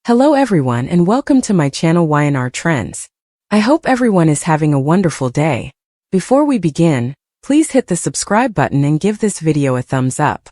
Hello everyone and welcome to my channel Y&R Trends. I hope everyone is having a wonderful day. Before we begin, please hit the subscribe button and give this video a thumbs up.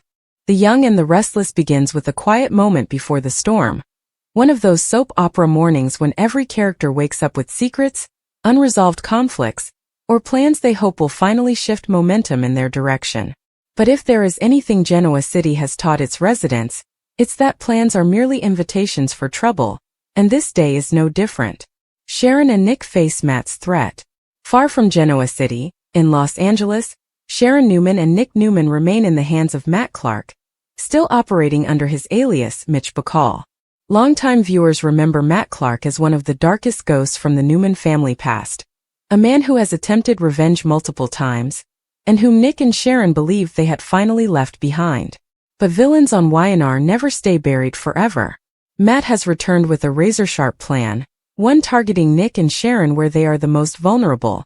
The Young and the Restless begins with a quiet moment before the storm. One of those soap opera mornings when every character wakes up with secrets, unresolved conflicts, or plans they hope will finally shift momentum in their direction. But if there is anything Genoa City has taught its residents, it's that plans are merely invitations for trouble, and this day is no different. Sharon and Nick face Matt's threat. Far from Genoa City, in Los Angeles, Sharon Newman and Nick Newman remain in the hands of Matt Clark, still operating under his alias, Mitch Bacall. Longtime viewers remember Matt Clark as one of the darkest ghosts from the Newman family past, a man who has attempted revenge multiple times, and whom Nick and Sharon believed they had finally left behind. But villains on Y&R never stay buried forever. Matt has returned with a razor-sharp plan, one targeting Nick and Sharon where they are the most vulnerable: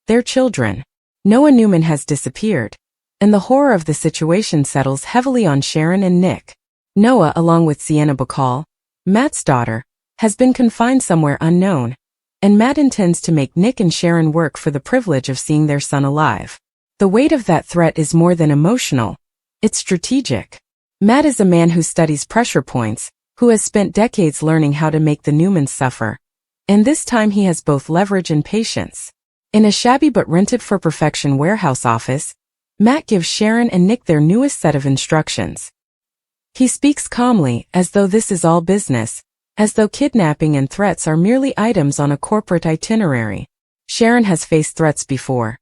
their children. Noah Newman has disappeared, and the horror of the situation settles heavily on Sharon and Nick. Noah, along with Sienna Bacall, Matt's daughter, has been confined somewhere unknown, and Matt intends to make Nick and Sharon work for the privilege of seeing their son alive. The weight of that threat is more than emotional. It's strategic. Matt is a man who studies pressure points, who has spent decades learning how to make the Newmans suffer. And this time he has both leverage and patience. In a shabby but rented-for-perfection warehouse office, Matt gives Sharon and Nick their newest set of instructions. He speaks calmly, as though this is all business, as though kidnapping and threats are merely items on a corporate itinerary. Sharon has faced threats before: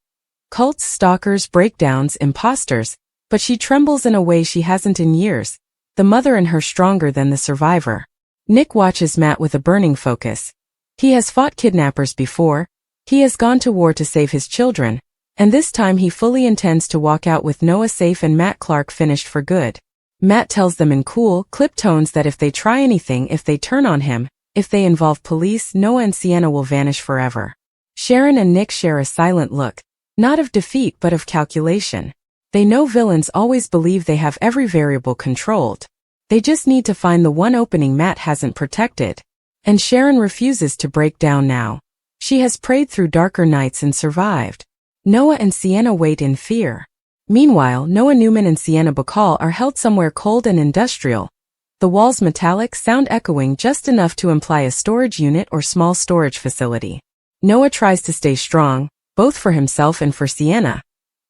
cults, stalkers, breakdowns, imposters. But she trembles in a way she hasn't in years, the mother in her stronger than the survivor. Nick watches Matt with a burning focus. He has fought kidnappers before, he has gone to war to save his children, and this time he fully intends to walk out with Noah safe and Matt Clark finished for good. Matt tells them in cool, clipped tones that if they try anything, if they turn on him, if they involve police, Noah and Sienna will vanish forever. Sharon and Nick share a silent look, not of defeat but of calculation. They know villains always believe they have every variable controlled. They just need to find the one opening Matt hasn't protected. And Sharon refuses to break down now. She has prayed through darker nights and survived. Noah and Sienna wait in fear. Meanwhile, Noah Newman and Sienna Bacall are held somewhere cold and industrial. The walls metallic, sound echoing just enough to imply a storage unit or small storage facility. Noah tries to stay strong, both for himself and for Sienna.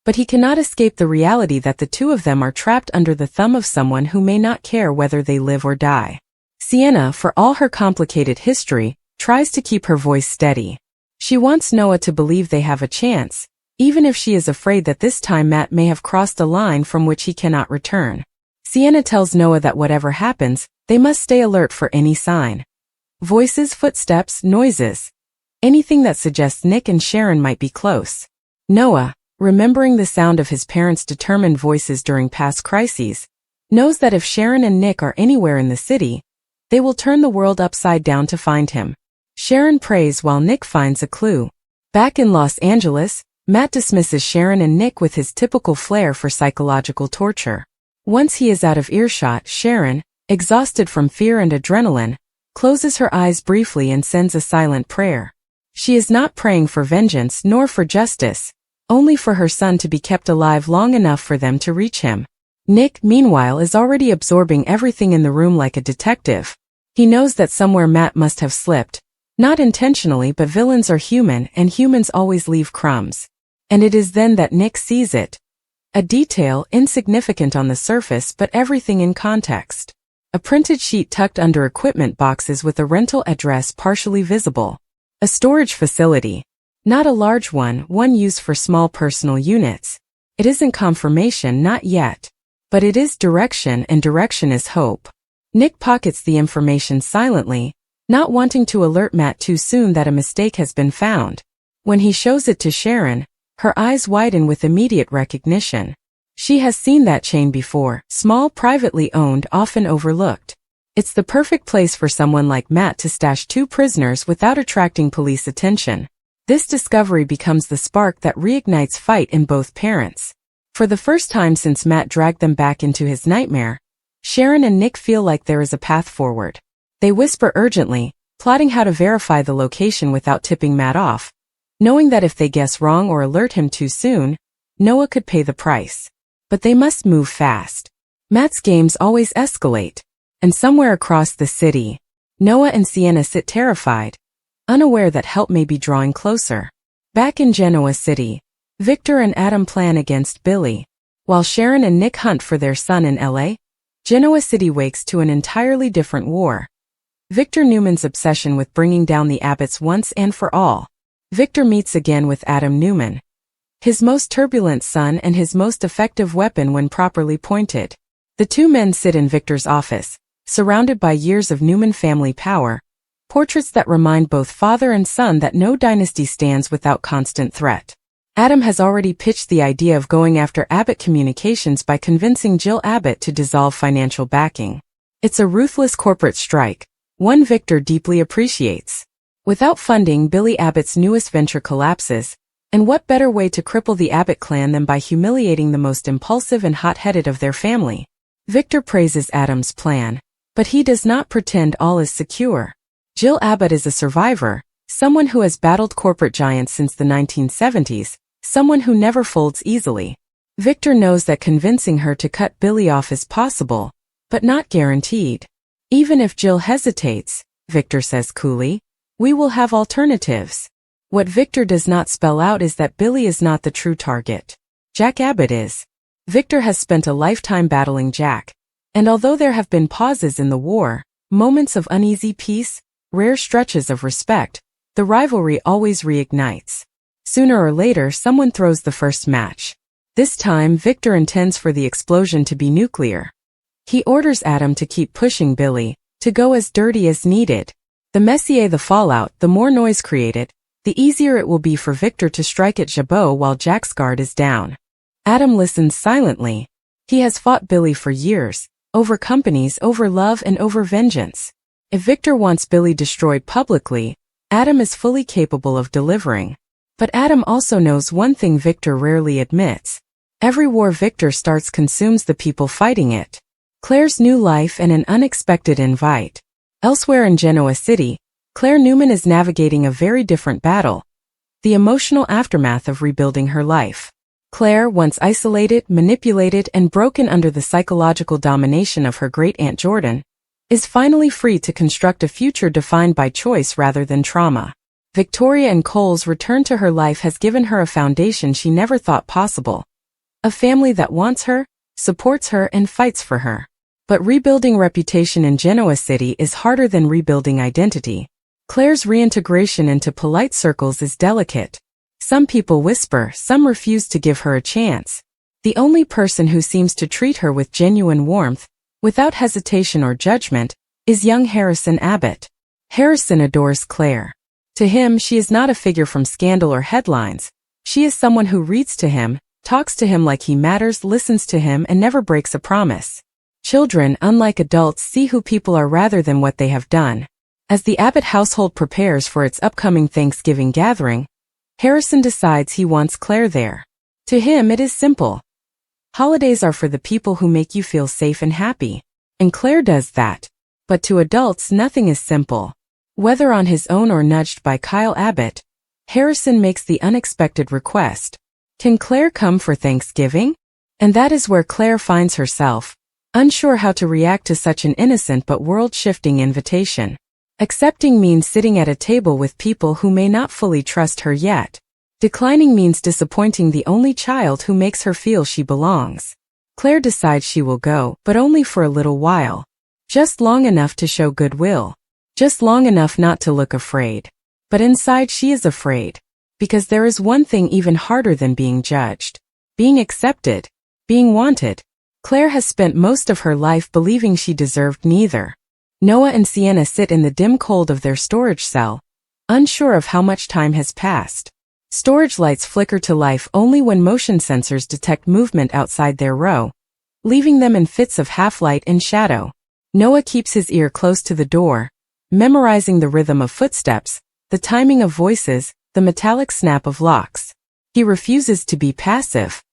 But he cannot escape the reality that the two of them are trapped under the thumb of someone who may not care whether they live or die. Sienna, for all her complicated history, tries to keep her voice steady. She wants Noah to believe they have a chance, even if she is afraid that this time Matt may have crossed a line from which he cannot return. Sienna tells Noah that whatever happens, they must stay alert for any sign. Voices, footsteps, noises. Anything that suggests Nick and Sharon might be close. Noah, remembering the sound of his parents' determined voices during past crises, knows that if Sharon and Nick are anywhere in the city, they will turn the world upside down to find him. Sharon prays while Nick finds a clue. Back in Los Angeles, Matt dismisses Sharon and Nick with his typical flair for psychological torture. Once he is out of earshot, Sharon, exhausted from fear and adrenaline, closes her eyes briefly and sends a silent prayer. She is not praying for vengeance nor for justice, only for her son to be kept alive long enough for them to reach him. Nick, meanwhile, is already absorbing everything in the room like a detective. He knows that somewhere Matt must have slipped, not intentionally, but villains are human and humans always leave crumbs. And it is then that Nick sees it. A detail, insignificant on the surface but everything in context. A printed sheet tucked under equipment boxes with a rental address partially visible. A storage facility. Not a large one used for small personal units. It isn't confirmation, not yet. But it is direction, and direction is hope. Nick pockets the information silently, not wanting to alert Matt too soon that a mistake has been found. When he shows it to Sharon, her eyes widen with immediate recognition. She has seen that chain before, small, privately owned, often overlooked. It's the perfect place for someone like Matt to stash two prisoners without attracting police attention. This discovery becomes the spark that reignites fight in both parents. For the first time since Matt dragged them back into his nightmare, Sharon and Nick feel like there is a path forward. They whisper urgently, plotting how to verify the location without tipping Matt off, knowing that if they guess wrong or alert him too soon, Noah could pay the price. But they must move fast. Matt's games always escalate. And somewhere across the city, Noah and Sienna sit terrified, unaware that help may be drawing closer. Back in Genoa City, Victor and Adam plan against Billy. While Sharon and Nick hunt for their son in LA, Genoa City wakes to an entirely different war. Victor Newman's obsession with bringing down the Abbotts once and for all. Victor meets again with Adam Newman, his most turbulent son and his most effective weapon when properly pointed. The two men sit in Victor's office, surrounded by years of Newman family power, portraits that remind both father and son that no dynasty stands without constant threat. Adam has already pitched the idea of going after Abbott Communications by convincing Jill Abbott to dissolve financial backing. It's a ruthless corporate strike, one Victor deeply appreciates. Without funding, Billy Abbott's newest venture collapses, and what better way to cripple the Abbott clan than by humiliating the most impulsive and hot-headed of their family? Victor praises Adam's plan, but he does not pretend all is secure. Jill Abbott is a survivor, someone who has battled corporate giants since the 1970s, someone who never folds easily. Victor knows that convincing her to cut Billy off is possible, but not guaranteed. Even if Jill hesitates, Victor says coolly, we will have alternatives. What Victor does not spell out is that Billy is not the true target. Jack Abbott is. Victor has spent a lifetime battling Jack, and although there have been pauses in the war, moments of uneasy peace, rare stretches of respect, the rivalry always reignites. Sooner or later, someone throws the first match. This time, Victor intends for the explosion to be nuclear. He orders Adam to keep pushing Billy, to go as dirty as needed. The messier the fallout, the more noise created, the easier it will be for Victor to strike at Jabot while Jack's guard is down. Adam listens silently. He has fought Billy for years, over companies, over love, and over vengeance. If Victor wants Billy destroyed publicly, Adam is fully capable of delivering. But Adam also knows one thing Victor rarely admits. Every war Victor starts consumes the people fighting it. Claire's new life and an unexpected invite. Elsewhere in Genoa City, Claire Newman is navigating a very different battle. The emotional aftermath of rebuilding her life. Claire, once isolated, manipulated, and broken under the psychological domination of her great-aunt Jordan, is finally free to construct a future defined by choice rather than trauma. Victoria and Cole's return to her life has given her a foundation she never thought possible. A family that wants her, supports her, and fights for her. But rebuilding reputation in Genoa City is harder than rebuilding identity. Claire's reintegration into polite circles is delicate. Some people whisper, some refuse to give her a chance. The only person who seems to treat her with genuine warmth, without hesitation or judgment, is young Harrison Abbott. Harrison adores Claire. To him, she is not a figure from scandal or headlines. She is someone who reads to him, talks to him like he matters, listens to him, and never breaks a promise. Children, unlike adults, see who people are rather than what they have done. As the Abbott household prepares for its upcoming Thanksgiving gathering, Harrison decides he wants Claire there. To him, it is simple. Holidays are for the people who make you feel safe and happy. And Claire does that. But to adults, nothing is simple. Whether on his own or nudged by Kyle Abbott, Harrison makes the unexpected request. Can Claire come for Thanksgiving? And that is where Claire finds herself, unsure how to react to such an innocent but world-shifting invitation. Accepting means sitting at a table with people who may not fully trust her yet. Declining means disappointing the only child who makes her feel she belongs. Claire decides she will go, but only for a little while. Just long enough to show goodwill. Just long enough not to look afraid. But inside she is afraid. Because there is one thing even harder than being judged. Being accepted. Being wanted. Claire has spent most of her life believing she deserved neither. Noah and Sienna sit in the dim cold of their storage cell, unsure of how much time has passed. Storage lights flicker to life only when motion sensors detect movement outside their row, leaving them in fits of half-light and shadow. Noah keeps his ear close to the door, memorizing the rhythm of footsteps, the timing of voices, the metallic snap of locks. He refuses to be passive.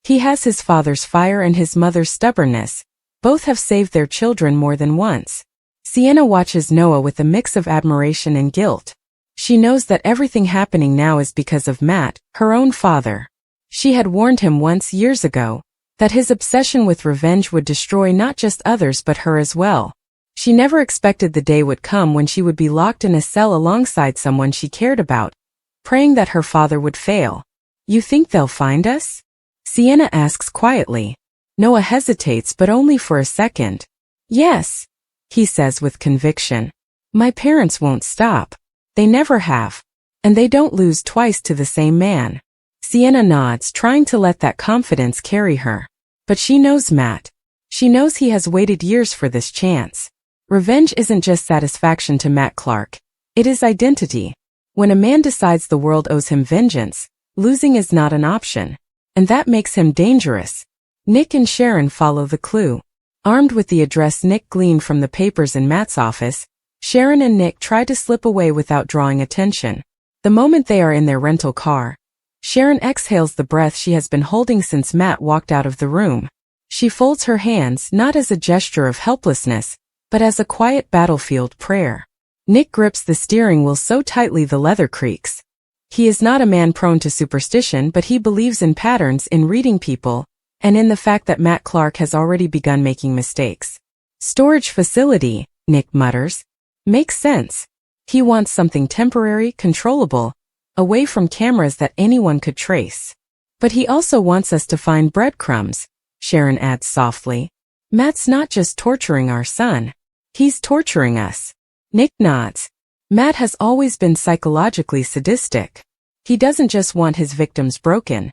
He has his father's fire and his mother's stubbornness. Both have saved their children more than once. Sienna watches Noah with a mix of admiration and guilt. She knows that everything happening now is because of Matt, her own father. She had warned him once years ago that his obsession with revenge would destroy not just others but her as well. She never expected the day would come when she would be locked in a cell alongside someone she cared about, praying that her father would fail. "You think they'll find us?" Sienna asks quietly. Noah hesitates, but only for a second. "Yes," he says with conviction. "My parents won't stop. They never have. And they don't lose twice to the same man." Sienna nods, trying to let that confidence carry her. But she knows Matt. She knows he has waited years for this chance. Revenge isn't just satisfaction to Matt Clark. It is identity. When a man decides the world owes him vengeance, losing is not an option. And that makes him dangerous. Nick and Sharon follow the clue. Armed with the address Nick gleaned from the papers in Matt's office, Sharon and Nick try to slip away without drawing attention. The moment they are in their rental car, Sharon exhales the breath she has been holding since Matt walked out of the room. She folds her hands not as a gesture of helplessness, but as a quiet battlefield prayer. Nick grips the steering wheel so tightly the leather creaks. He is not a man prone to superstition, but he believes in patterns, in reading people, and in the fact that Matt Clark has already begun making mistakes. "Storage facility," Nick mutters. "Makes sense. He wants something temporary, controllable, away from cameras that anyone could trace. But he also wants us to find breadcrumbs," Sharon adds softly. "Matt's not just torturing our son. He's torturing us." Nick nods. Matt has always been psychologically sadistic. He doesn't just want his victims broken.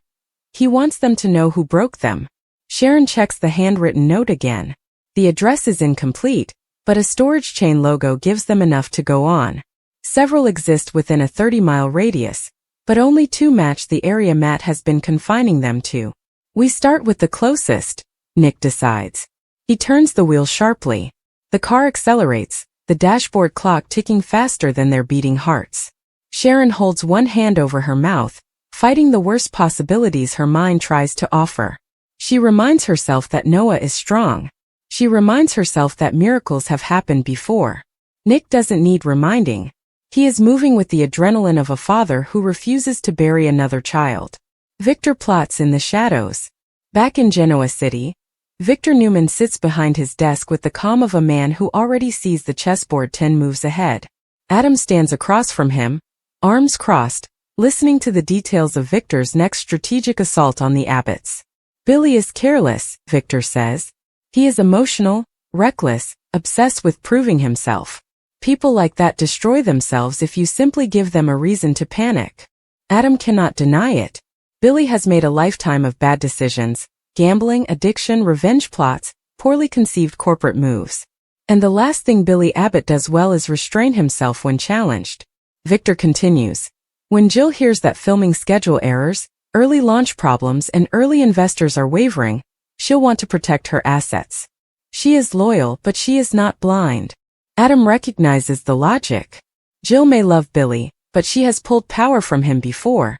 He wants them to know who broke them. Sharon checks the handwritten note again. The address is incomplete, but a storage chain logo gives them enough to go on. Several exist within a 30-mile radius, but only 2 match the area Matt has been confining them to. "We start with the closest," Nick decides. He turns the wheel sharply. The car accelerates, the dashboard clock ticking faster than their beating hearts. Sharon holds one hand over her mouth, fighting the worst possibilities her mind tries to offer. She reminds herself that Noah is strong. She reminds herself that miracles have happened before. Nick doesn't need reminding. He is moving with the adrenaline of a father who refuses to bury another child. Victor plots in the shadows. Back in Genoa City, Victor Newman sits behind his desk with the calm of a man who already sees the chessboard 10 moves ahead. Adam stands across from him, arms crossed, listening to the details of Victor's next strategic assault on the Abbotts. "Billy is careless," Victor says. "He is emotional, reckless, obsessed with proving himself. People like that destroy themselves if you simply give them a reason to panic." Adam cannot deny it. Billy has made a lifetime of bad decisions, gambling, addiction, revenge plots, poorly conceived corporate moves. And the last thing Billy Abbott does well is restrain himself when challenged. Victor continues. "When Jill hears that filming schedule errors, early launch problems, and early investors are wavering, she'll want to protect her assets. She is loyal, but she is not blind." Adam recognizes the logic. Jill may love Billy, but she has pulled power from him before.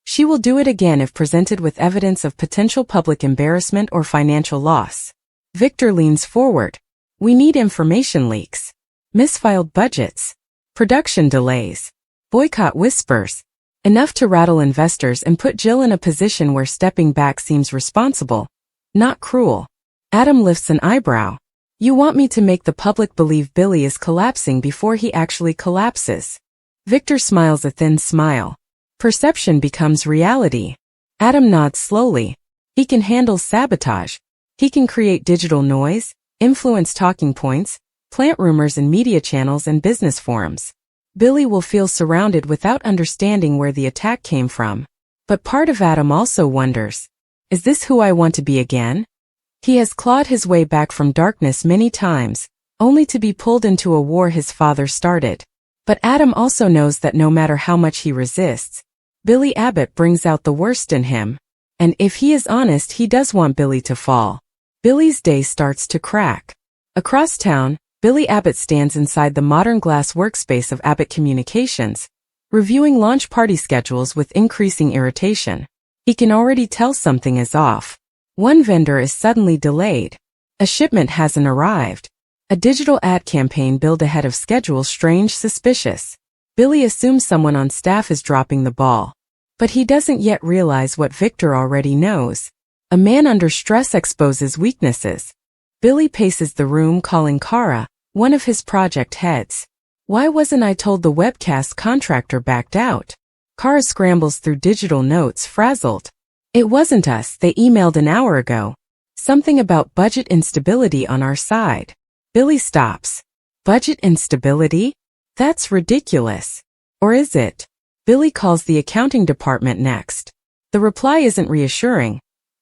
She will do it again if presented with evidence of potential public embarrassment or financial loss. Victor leans forward. "We need information leaks. Misfiled budgets. Production delays. Boycott whispers. Enough to rattle investors and put Jill in a position where stepping back seems responsible, not cruel." Adam lifts an eyebrow. "You want me to make the public believe Billy is collapsing before he actually collapses?" Victor smiles a thin smile. Perception becomes reality. Adam nods slowly. He can handle sabotage. He can create digital noise, influence talking points, plant rumors in media channels and business forums. Billy will feel surrounded without understanding where the attack came from. But part of Adam also wonders, is this who I want to be again? He has clawed his way back from darkness many times, only to be pulled into a war his father started. But Adam also knows that no matter how much he resists, Billy Abbott brings out the worst in him. And if he is honest, he does want Billy to fall. Billy's day starts to crack. Across town, Billy Abbott stands inside the modern glass workspace of Abbott Communications, reviewing launch party schedules with increasing irritation. He can already tell something is off. One vendor is suddenly delayed. A shipment hasn't arrived. A digital ad campaign billed ahead of schedule. Strange, suspicious. Billy assumes someone on staff is dropping the ball. But he doesn't yet realize what Victor already knows. A man under stress exposes weaknesses. Billy paces the room calling Kara, one of his project heads. Why wasn't I told the webcast contractor backed out? Kara scrambles through digital notes, frazzled. It wasn't us, they emailed an hour ago. Something about budget instability on our side. Billy stops. Budget instability? That's ridiculous. Or is it? Billy calls the accounting department next. The reply isn't reassuring.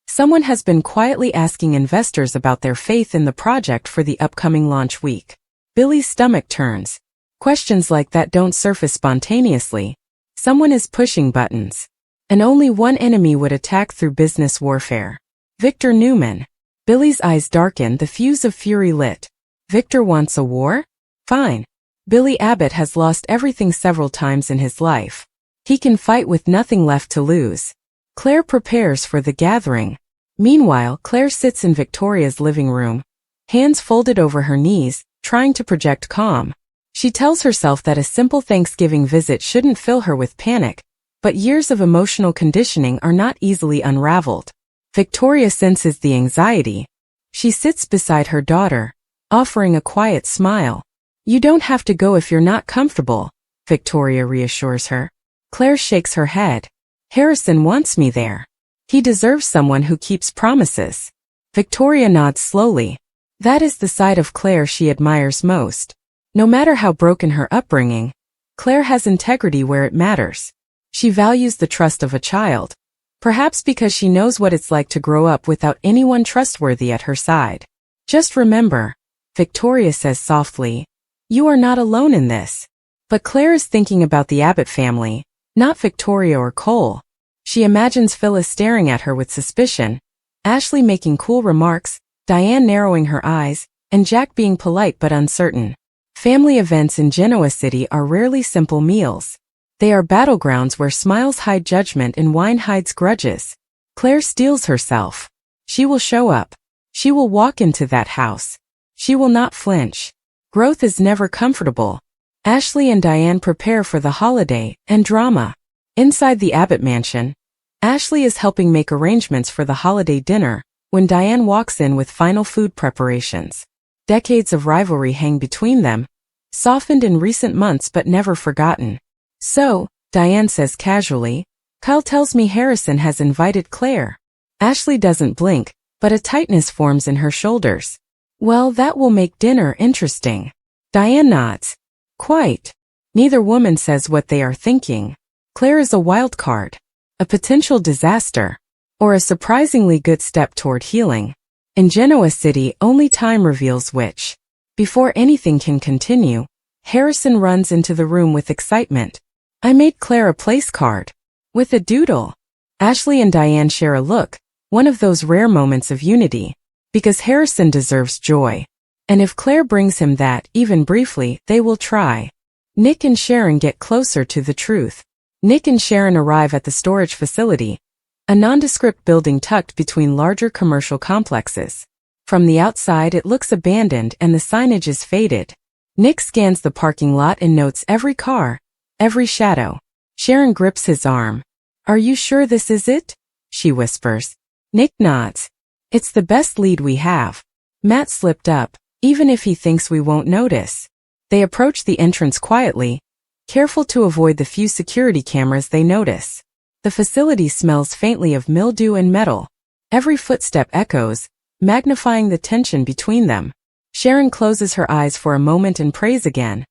Someone has been quietly asking investors about their faith in the project for the upcoming launch week. Billy's stomach turns. Questions like that don't surface spontaneously. Someone is pushing buttons. And only one enemy would attack through business warfare. Victor Newman. Billy's eyes darken, the fuse of fury lit. Victor wants a war? Fine. Billy Abbott has lost everything several times in his life. He can fight with nothing left to lose. Claire prepares for the gathering. Meanwhile, Claire sits in Victoria's living room, hands folded over her knees, trying to project calm. She tells herself that a simple Thanksgiving visit shouldn't fill her with panic, but years of emotional conditioning are not easily unraveled. Victoria senses the anxiety. She sits beside her daughter, offering a quiet smile. You don't have to go if you're not comfortable, Victoria reassures her. Claire shakes her head. Harrison wants me there. He deserves someone who keeps promises. Victoria nods slowly. That is the side of Claire she admires most. No matter how broken her upbringing, Claire has integrity where it matters. She values the trust of a child. Perhaps because she knows what it's like to grow up without anyone trustworthy at her side. Just remember, Victoria says softly, you are not alone in this. But Claire is thinking about the Abbott family, not Victoria or Cole. She imagines Phyllis staring at her with suspicion, Ashley making cool remarks, Diane narrowing her eyes, and Jack being polite but uncertain. Family events in Genoa City are rarely simple meals. They are battlegrounds where smiles hide judgment and wine hides grudges. Claire steels herself. She will show up. She will walk into that house. She will not flinch. Growth is never comfortable. Ashley and Diane prepare for the holiday and drama. Inside the Abbott mansion, Ashley is helping make arrangements for the holiday dinner when Diane walks in with final food preparations. Decades of rivalry hang between them, softened in recent months but never forgotten. So, Diane says casually, Kyle tells me Harrison has invited Claire. Ashley doesn't blink, but a tightness forms in her shoulders. Well, that will make dinner interesting. Diane nods. Quite. Neither woman says what they are thinking. Claire is a wild card, a potential disaster, or a surprisingly good step toward healing. In Genoa City, only time reveals which. Before anything can continue, Harrison runs into the room with excitement. I made Claire a place card. With a doodle. Ashley and Diane share a look, one of those rare moments of unity. Because Harrison deserves joy. And if Claire brings him that, even briefly, they will try. Nick and Sharon get closer to the truth. Nick and Sharon arrive at the storage facility, a nondescript building tucked between larger commercial complexes. From the outside it looks abandoned and the signage is faded. Nick scans the parking lot and notes every car, every shadow. Sharon grips his arm. Are you sure this is it? She whispers. Nick nods. It's the best lead we have. Matt slipped up, even if he thinks we won't notice. They approach the entrance quietly, careful to avoid the few security cameras they notice. The facility smells faintly of mildew and metal. Every footstep echoes, magnifying the tension between them. Sharon closes her eyes for a moment and prays again,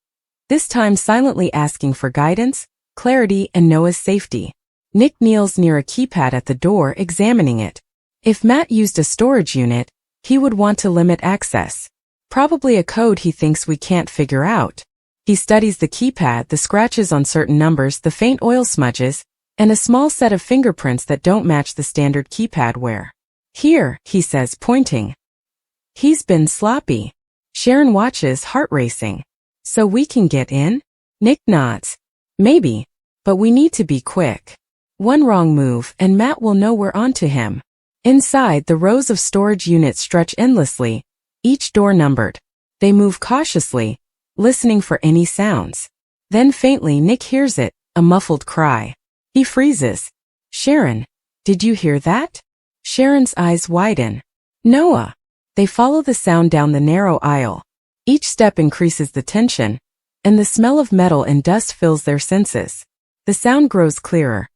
this time silently asking for guidance, clarity, and Noah's safety. Nick kneels near a keypad at the door, examining it. If Matt used a storage unit, he would want to limit access. Probably a code he thinks we can't figure out. He studies the keypad, the scratches on certain numbers, the faint oil smudges, and a small set of fingerprints that don't match the standard keypad wear. Here, he says, pointing. He's been sloppy. Sharon watches, heart racing. So we can get in? Nick nods. Maybe. But we need to be quick. One wrong move, and Matt will know we're onto him. Inside, the rows of storage units stretch endlessly, each door numbered. They move cautiously, listening for any sounds. Then faintly Nick hears it, a muffled cry. He freezes. Sharon, did you hear that? Sharon's eyes widen. Noah. They follow the sound down the narrow aisle. Each step increases the tension, and the smell of metal and dust fills their senses. The sound grows clearer.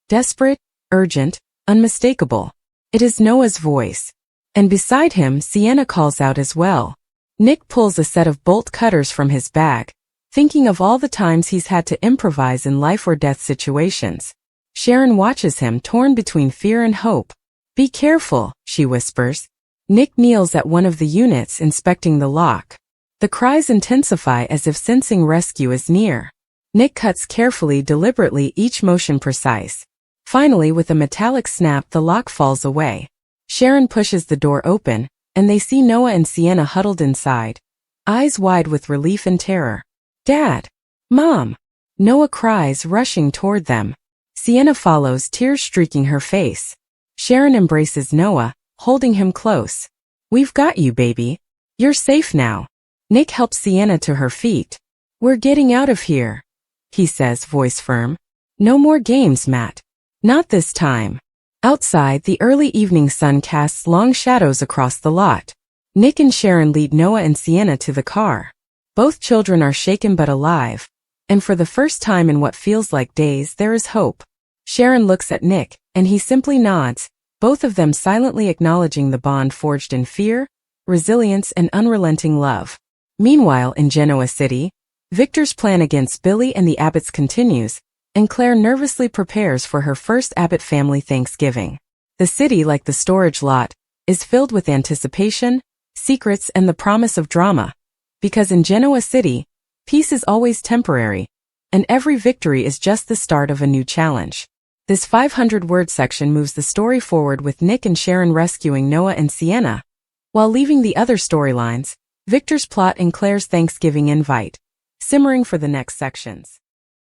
Desperate, urgent, unmistakable. It is Noah's voice. And beside him, Sienna calls out as well. Nick pulls a set of bolt cutters from his bag, thinking of all the times he's had to improvise in life or death situations. Sharon watches him, torn between fear and hope. Be careful, she whispers. Nick kneels at one of the units, inspecting the lock. The cries intensify as if sensing rescue is near. Nick cuts carefully, deliberately, each motion precise. Finally, with a metallic snap, the lock falls away. Sharon pushes the door open, and they see Noah and Sienna huddled inside, eyes wide with relief and terror. Dad! Mom! Noah cries, rushing toward them. Sienna follows, tears streaking her face. Sharon embraces Noah, holding him close. We've got you, baby. You're safe now. Nick helps Sienna to her feet. We're getting out of here, he says, voice firm. No more games, Matt. Not this time. Outside, the early evening sun casts long shadows across the lot. Nick and Sharon lead Noah and Sienna to the car. Both children are shaken but alive, and for the first time in what feels like days, there is hope. Sharon looks at Nick, and he simply nods, both of them silently acknowledging the bond forged in fear, resilience, and unrelenting love. Meanwhile, in Genoa City, Victor's plan against Billy and the Abbotts continues, and Claire nervously prepares for her first Abbott family Thanksgiving. The city, like the storage lot, is filled with anticipation, secrets, and the promise of drama. Because in Genoa City, peace is always temporary, and every victory is just the start of a new challenge. This 500-word section moves the story forward with Nick and Sharon rescuing Noah and Sienna, while leaving the other storylines, Victor's plot and Claire's Thanksgiving invite, simmering for the next sections.